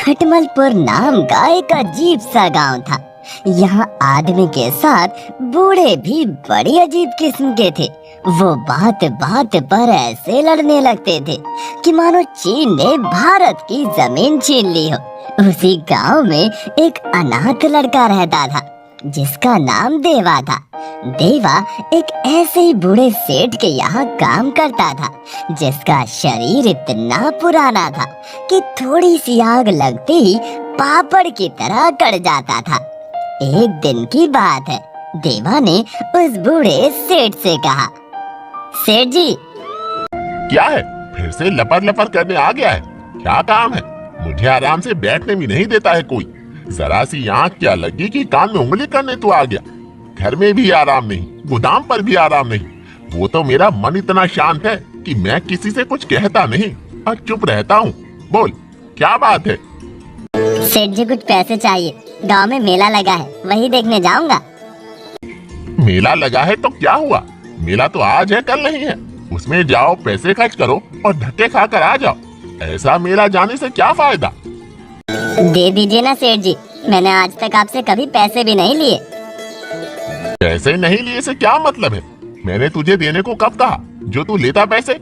खटमलपुर नाम का एक अजीब सा गांव था। यहाँ आदमी के साथ बूढ़े भी बड़ी अजीब किस्म के थे। वो बात बात पर ऐसे लड़ने लगते थे कि मानो चीन ने भारत की जमीन छीन ली हो। उसी गांव में एक अनाथ लड़का रहता था जिसका नाम देवा था। देवा एक ऐसे ही बूढ़े सेठ के यहाँ काम करता था जिसका शरीर इतना पुराना था कि थोड़ी सी आग लगते ही पापड़ की तरह कट जाता था। एक दिन की बात है, देवा ने उस बूढ़े सेठ से कहा, सेठ जी। क्या है, फिर से लपर लपर करने आ गया है? क्या काम है? मुझे आराम से बैठने भी नहीं देता है कोई। जरा सी आँख क्या लगी कि कान में उंगली करने तू आ गया। घर में भी आराम नहीं, गोदाम पर भी आराम नहीं। वो तो मेरा मन इतना शांत है कि मैं किसी से कुछ कहता नहीं और चुप रहता हूँ। बोल, क्या बात है? सेठ जी, कुछ पैसे चाहिए। गांव में मेला लगा है, वही देखने जाऊंगा। मेला लगा है तो क्या हुआ? मेला तो आज है, कल नहीं है। उसमें जाओ, पैसे खर्च करो और धक्के खाकर आ जाओ। ऐसा मेला जाने से क्या फायदा? दे दीजिए ना सेठ जी, मैंने आज तक आपसे कभी पैसे भी नहीं लिए। पैसे नहीं लिए से क्या मतलब है? मैंने तुझे देने को कब कहा जो तू लेता पैसे?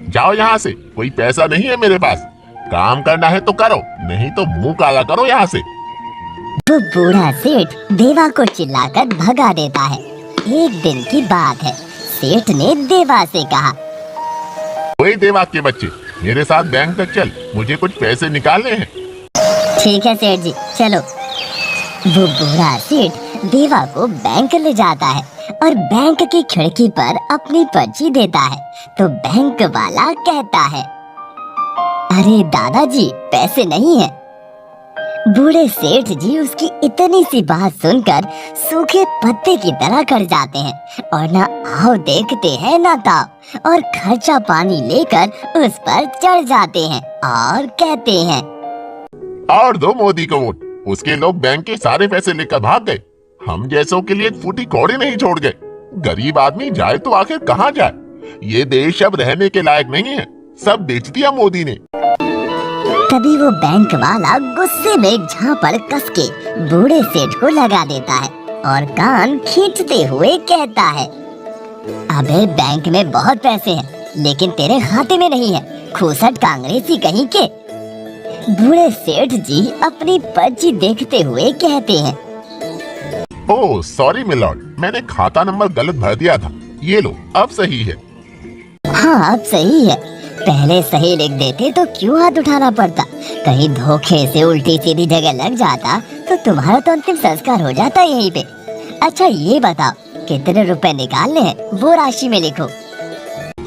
जाओ यहाँ से, कोई पैसा नहीं है मेरे पास। काम करना है तो करो, नहीं तो मुंह काला करो यहाँ से। वो बूढ़ा सेठ देवा को चिल्लाकर भगा देता है। एक दिन की बात है, सेठ ने देवा से कहा, ओए देवा के बच्चे, मेरे साथ बैंक तक चल, मुझे कुछ पैसे निकालने हैं। ठीक है सेठ जी, चलो। वो बूढ़ा सेठ देवा को बैंक ले जाता है और बैंक की खिड़की पर अपनी पर्ची देता है तो बैंक वाला कहता है, अरे दादाजी, पैसे नहीं है। बूढ़े सेठ जी उसकी इतनी सी बात सुनकर सूखे पत्ते की तरह कट जाते हैं और ना आओ देखते हैं ना ताओ, और खर्चा पानी लेकर उस पर चढ़ जाते हैं और कहते हैं, और दो मोदी को वोट। उसके लोग बैंक के सारे पैसे लेकर भाग गए। हम जैसों के लिए एक फूटी कौड़ी नहीं छोड़ गए। गरीब आदमी जाए तो आखिर कहाँ जाए? ये देश अब रहने के लायक नहीं है, सब बेच दिया मोदी ने। तभी वो बैंक वाला गुस्से में एक झापड़ कस के बूढ़े सेठ को लगा देता है और कान खींचते हुए कहता है, अबे बैंक में बहुत पैसे हैं लेकिन तेरे खाते में नहीं है, खूसट कांग्रेसी कहीं के। बूढ़े सेठ जी अपनी पर्ची देखते हुए कहते हैं, ओह सॉरी मिलॉर्ड, मैंने खाता नंबर गलत भर दिया था। ये लो, अब सही है। हाँ, अब सही है। पहले सही लिख देते तो क्यों हाथ उठाना पड़ता? कहीं धोखे से उल्टी सीधी जगह लग जाता तो तुम्हारा तो अंतिम संस्कार हो जाता यहीं पे। अच्छा ये बताओ, कितने रुपए निकालने हैं वो राशि में लिखो।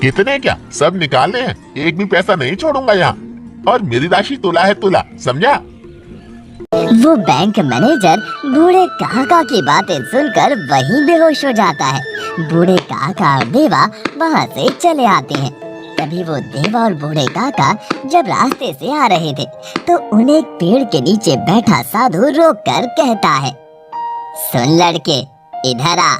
कितने क्या, सब निकालने हैं, एक भी पैसा नहीं छोड़ूंगा यहाँ। और मेरी राशि तुला है तुला, समझा? वो बैंक मैनेजर बूढ़े काका की बातें सुनकर वहीं बेहोश हो जाता है। बूढ़े काका और देवा वहाँ से चले आते हैं। तभी वो देवा और बूढ़े काका जब रास्ते से आ रहे थे तो उन्हें एक पेड़ के नीचे बैठा साधु रोककर कहता है, सुन लड़के, इधर आ।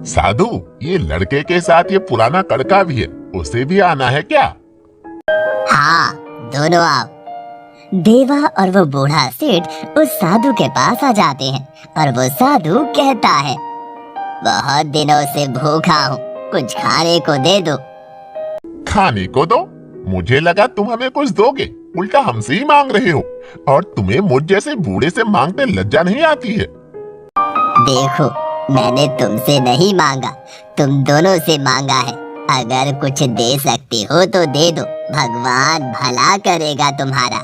साधु, ये लड़के के साथ ये पुराना कड़का भी है, उसे भी आना है क्या? हाँ, दोनों आओ। देवा और वो बूढ़ा सेठ उस साधु के पास आ जाते हैं और वो साधु कहता है, बहुत दिनों से भूखा हूँ, कुछ खाने को दे दो। खाने को दो? मुझे लगा तुम हमें कुछ दोगे, उल्टा हमसे ही मांग रहे हो। और तुम्हें मुझ जैसे बूढ़े से मांगते लज्जा नहीं आती है? देखो, मैंने तुमसे नहीं मांगा, तुम दोनों से मांगा है। अगर कुछ दे सकते हो तो दे दो, भगवान भला करेगा तुम्हारा।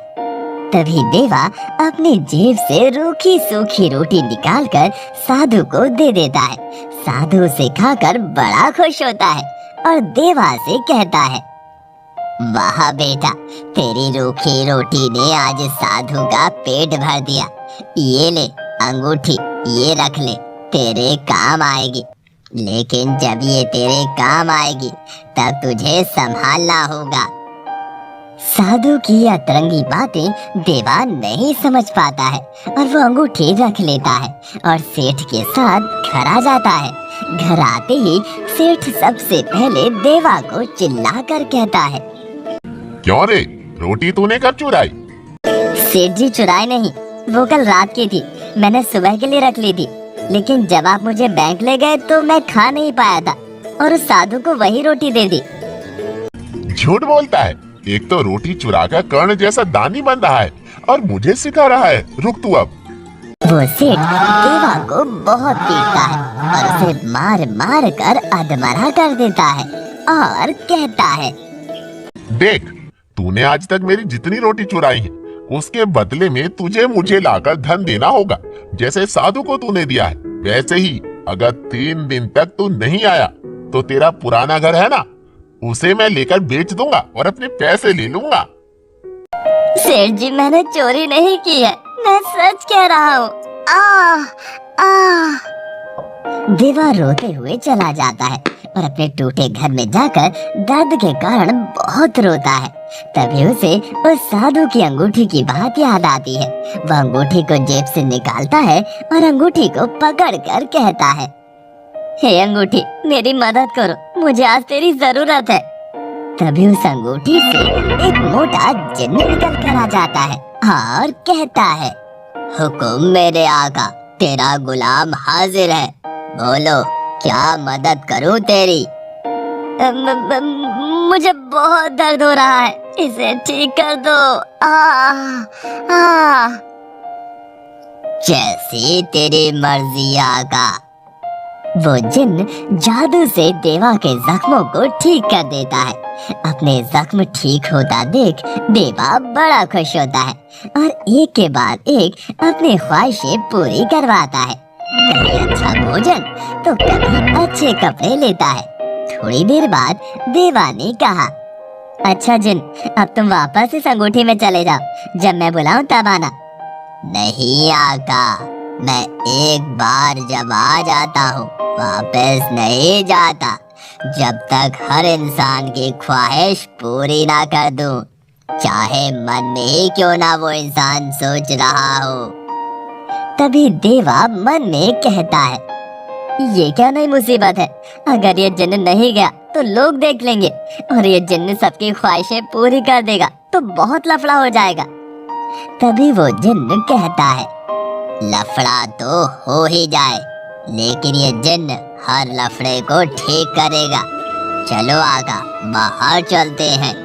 तभी देवा अपनी जेब से रूखी सूखी रोटी निकालकर साधु को दे देता है। साधु उसे खाकर बड़ा खुश होता है और देवा से कहता है, वाह बेटा, तेरी रूखी रोटी ने आज साधु का पेट भर दिया। ये ले अंगूठी, ये रख ले, तेरे काम आएगी। लेकिन जब ये तेरे काम आएगी तब तुझे संभालना होगा। साधु की अतरंगी बातें देवा नहीं समझ पाता है और वो अंगूठी रख लेता है और सेठ के साथ घर आ जाता है। घर आते ही सेठ सबसे पहले देवा को चिल्लाकर कहता है, क्यों रे, रोटी तूने कब चुराई? सेठ जी चुराई नहीं, वो कल रात की थी, मैंने सुबह के लिए रख ली थी। लेकिन जब आप मुझे बैंक ले गए तो मैं खा नहीं पाया था और उस साधु को वही रोटी दे दी। झूठ बोलता है। एक तो रोटी चुरा कर कर्ण जैसा दानी बन रहा है और मुझे सिखा रहा है। रुक तू अब। वो सेठ देवा को बहुत पीटता है और उसे मार मार कर अधमरा कर देता है और कहता है, देख, तूने आज तक मेरी जितनी रोटी चुराई है उसके बदले में तुझे मुझे लाकर धन देना होगा। जैसे साधु को तूने दिया है वैसे ही अगर 3 दिन तक तू नहीं आया तो तेरा पुराना घर है ना, उसे मैं लेकर बेच दूंगा और अपने पैसे ले लूंगा। सेठ जी मैंने चोरी नहीं की है, मैं सच कह रहा हूँ। देवा रोते हुए चला जाता है और अपने टूटे घर में जाकर दर्द के कारण बहुत रोता है। तभी उसे उस साधु की अंगूठी की बात याद आती है। वह अंगूठी को जेब से निकालता है और अंगूठी को पकड़कर कहता है, हे अंगूठी, मेरी मदद करो, मुझे आज तेरी जरूरत है। तभी उस अंगूठी से एक मोटा जिन्न निकल कर आ जाता है और कहता है, हुकुम मेरे आका, तेरा गुलाम हाजिर है, बोलो क्या मदद करूं तेरी। मुझे बहुत दर्द हो रहा है, इसे ठीक कर दो। जैसी तेरी मर्जी आका। वो जिन्न जादू से देवा के जख्मों को ठीक कर देता है। अपने जख्म ठीक होता देख देवा बड़ा खुश होता है और एक के बाद एक अपनी ख्वाहिशें पूरी करवाता है। कभी अच्छा भोजन तो कभी अच्छे कपड़े लेता है। थोड़ी देर बाद देवा ने कहा, अच्छा जिन्न, अब तुम वापस इस अंगूठी में चले जाओ, जब मैं बुलाऊं तब आना। नहीं आका, मैं एक बार जब आ जाता हूँ वापस नहीं जाता, जब तक हर इंसान की ख्वाहिश पूरी ना कर दूं, चाहे मन में ही क्यों ना वो इंसान सोच रहा हो। तभी देवा मन में कहता है, ये क्या नई मुसीबत है, अगर ये जिन्न नहीं गया तो लोग देख लेंगे और ये जिन्न सबकी ख्वाहिशें पूरी कर देगा तो बहुत लफड़ा हो जाएगा। तभी वो जिन्न कहता है, लफड़ा तो हो ही जाए, लेकिन ये जिन्न हर लफड़े को ठीक करेगा। चलो आका, बाहर चलते हैं।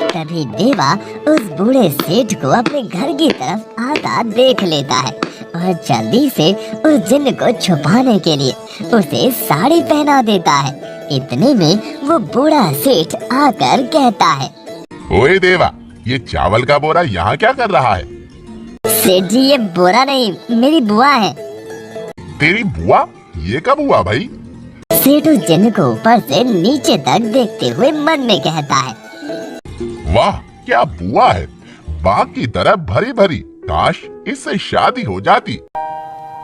तभी देवा उस बूढ़े सेठ को अपने घर की तरफ आता देख लेता है और जल्दी से उस जिन्न को छुपाने के लिए उसे साड़ी पहना देता है। इतने में वो बूढ़ा सेठ आकर कहता है, ओए देवा, ये चावल का बोरा यहाँ क्या कर रहा है? सेठ जी, ये बोरा नहीं, मेरी बुआ है। तेरी बुआ? ये कब हुआ भाई? सेठ उस जिन्न को ऊपर से नीचे तक देखते हुए मन में कहता है, वाह, क्या बुआ है, बाग की तरह भरी भरी, काश इससे शादी हो जाती।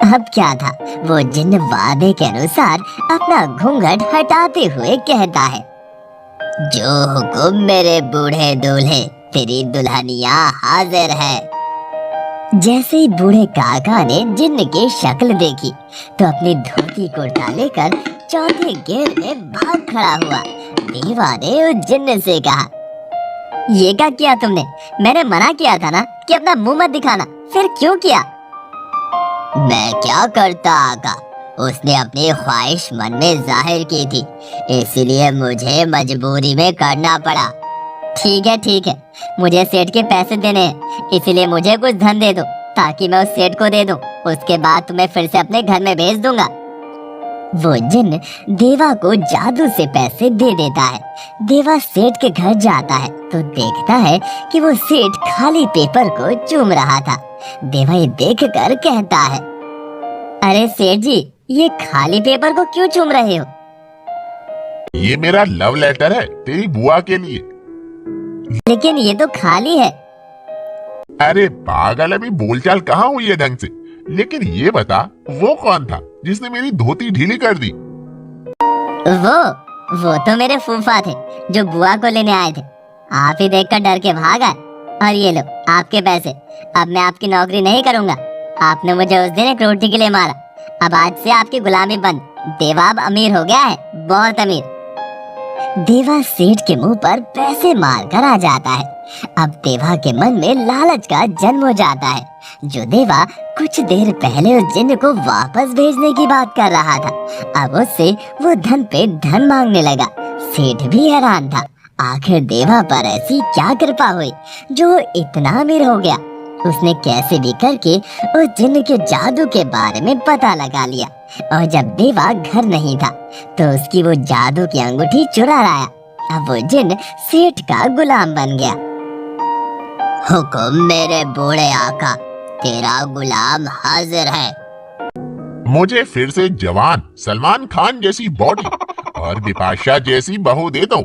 अब क्या था, वो जिन्न वादे के अनुसार अपना घूंघट हटाते हुए कहता है, जो हुकुम मेरे बूढ़े दूल्हे, तेरी दुल्हनिया हाजिर है। जैसे ही बूढ़े काका ने जिन्न की शक्ल देखी तो अपनी धोती कुर्ता लेकर चौथे गेर में भाग खड़ा हुआ। देवा ने उस जिन्न से कहा, ये क्या किया तुमने? मैंने मना किया था ना कि अपना मुंह मत दिखाना, फिर क्यों किया? मैं क्या करता आका, उसने अपनी ख्वाहिश मन में जाहिर की थी, इसलिए मुझे मजबूरी में करना पड़ा। ठीक है, मुझे सेठ के पैसे देने हैं, इसलिए मुझे कुछ धन दे दो ताकि मैं उस सेठ को दे दूं, उसके बाद तुम्हें फिर से अपने घर में भेज दूंगा। वो जिन्न देवा को जादू से पैसे दे देता है। देवा सेठ के घर जाता है तो देखता है कि वो सेठ खाली पेपर को चूम रहा था। देवा ये देखकर कहता है, अरे सेठ जी, ये खाली पेपर को क्यों चूम रहे हो? ये मेरा लव लेटर है तेरी बुआ के लिए। लेकिन ये तो खाली है। अरे पागल, अभी बोलचाल कहाँ हुई है ढंग से। लेकिन ये बता, वो कौन था जिसने मेरी धोती ढीली कर दी? वो तो मेरे फूफा थे जो बुआ को लेने आए थे। आप ही देखकर डर के भाग आए। और ये लो आपके पैसे, अब मैं आपकी नौकरी नहीं करूंगा। आपने मुझे उस दिन एक रोटी के लिए मारा, अब आज से आपकी गुलामी बंद। देवा अब अमीर हो गया है, बहुत अमीर। देवा सेठ के मुंह पर पैसे मार कर आ जाता है अब देवा के मन में लालच का जन्म हो जाता है। जो देवा कुछ देर पहले उस जिन्न को वापस भेजने की बात कर रहा था, अब उससे वो धन पे धन मांगने लगा। सेठ भी हैरान था, आखिर देवा पर ऐसी क्या कृपा हुई जो इतना अमीर हो गया। उसने कैसे भी करके उस जिन्न के जादू के बारे में पता लगा लिया, और जब देवा घर नहीं था तो उसकी वो जादू की अंगूठी चुरा लाया। अब वो जिन्न सेठ का गुलाम बन गया। हुकुम मेरे बूढ़े आका, तेरा गुलाम हाजिर है। मुझे फिर से जवान सलमान खान जैसी बॉडी और बिपाशा जैसी बहू दे दो।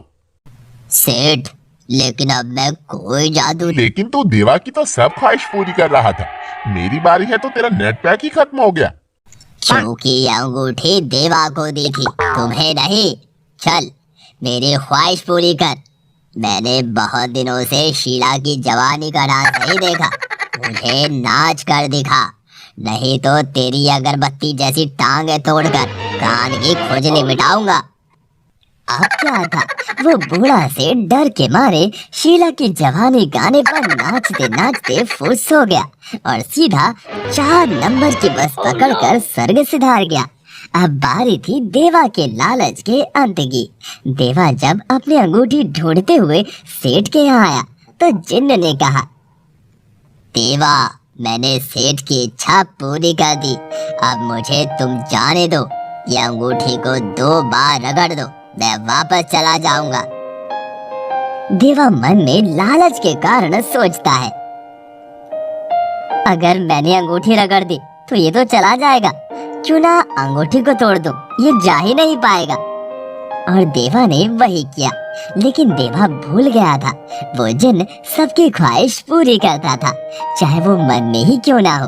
सेठ, लेकिन अब मैं कोई जादू। लेकिन तू देवा की तो सब ख्वाहिश पूरी कर रहा था, मेरी बारी है तो तेरा नेट पैक ही खत्म हो गया। क्योंकि अंगूठी देवा को दी थी, तुम्हें नहीं। चल मेरी ख्वाहिश पूरी कर। मैंने बहुत दिनों से शीला की जवानी का डांस नहीं देखा, मुझे नाच कर दिखा, नहीं तो तेरी अगरबत्ती जैसी टांगे तोड़कर कान की खुजली मिटाऊंगा। अब क्या था, वो बूढ़ा से डर के मारे शीला की जवानी गाने पर नाचते नाचते फुस हो गया और सीधा 4 नंबर की बस पकड़कर स्वर्ग सिधार गया। अब बारी थी देवा के लालच के अंत की। देवा जब अपनी अंगूठी ढूंढते हुए सेठ के यहाँ आया तो जिन्न ने कहा, देवा, मैंने सेठ की इच्छा पूरी कर दी, अब मुझे तुम जाने दो। ये अंगूठी को 2 बार रगड़ दो, मैं वापस चला जाऊंगा। देवा मन में लालच के कारण सोचता है, अगर मैंने अंगूठी रगड़ दी तो ये तो चला जाएगा, क्यों ना अंगूठी को तोड़ दूं, ये जा ही नहीं पाएगा। और देवा ने वही किया, लेकिन देवा भूल गया था वो जिन्न सबकी ख्वाहिश पूरी करता था, चाहे वो मन में ही क्यों ना हो।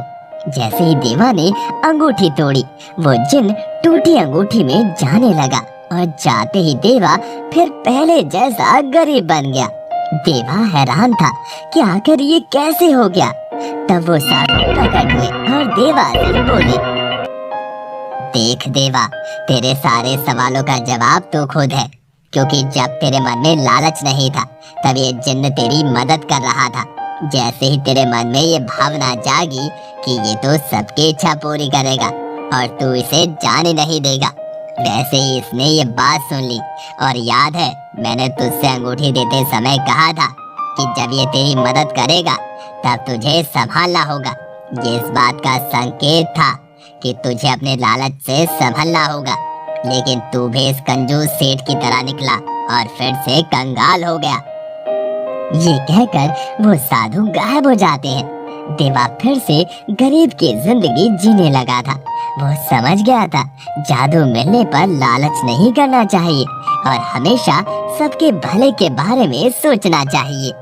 जैसे ही देवा ने अंगूठी तोड़ी, वो जिन्न टूटी अंगूठी में जाने लगा और जाते ही देवा फिर पहले जैसा गरीब बन गया। देवा हैरान था कि आखिर ये कैसे हो गया। तब वो साधु प्रकट हुए और देवा से बोले, देख देवा, तेरे सारे सवालों का जवाब तू खुद है, क्योंकि जब तेरे मन में लालच नहीं था तब ये जिन्न तेरी मदद कर रहा था। जैसे ही तेरे मन में ये भावना जागी कि ये तो सबकी इच्छा पूरी करेगा और तू इसे जाने नहीं देगा, वैसे ही इसने ये बात सुन ली। और याद है, मैंने तुझसे अंगूठी देते समय कहा था कि जब ये तेरी मदद करेगा तब तुझे संभालना होगा। ये इस बात का संकेत था कि तुझे अपने लालच से संभलना होगा, लेकिन तू भी इस कंजूस सेठ की तरह निकला और फिर से कंगाल हो गया। ये कहकर वो साधु गायब हो जाते हैं। देवा फिर से गरीब की जिंदगी जीने लगा था। वो समझ गया था जादू मिलने पर लालच नहीं करना चाहिए और हमेशा सबके भले के बारे में सोचना चाहिए।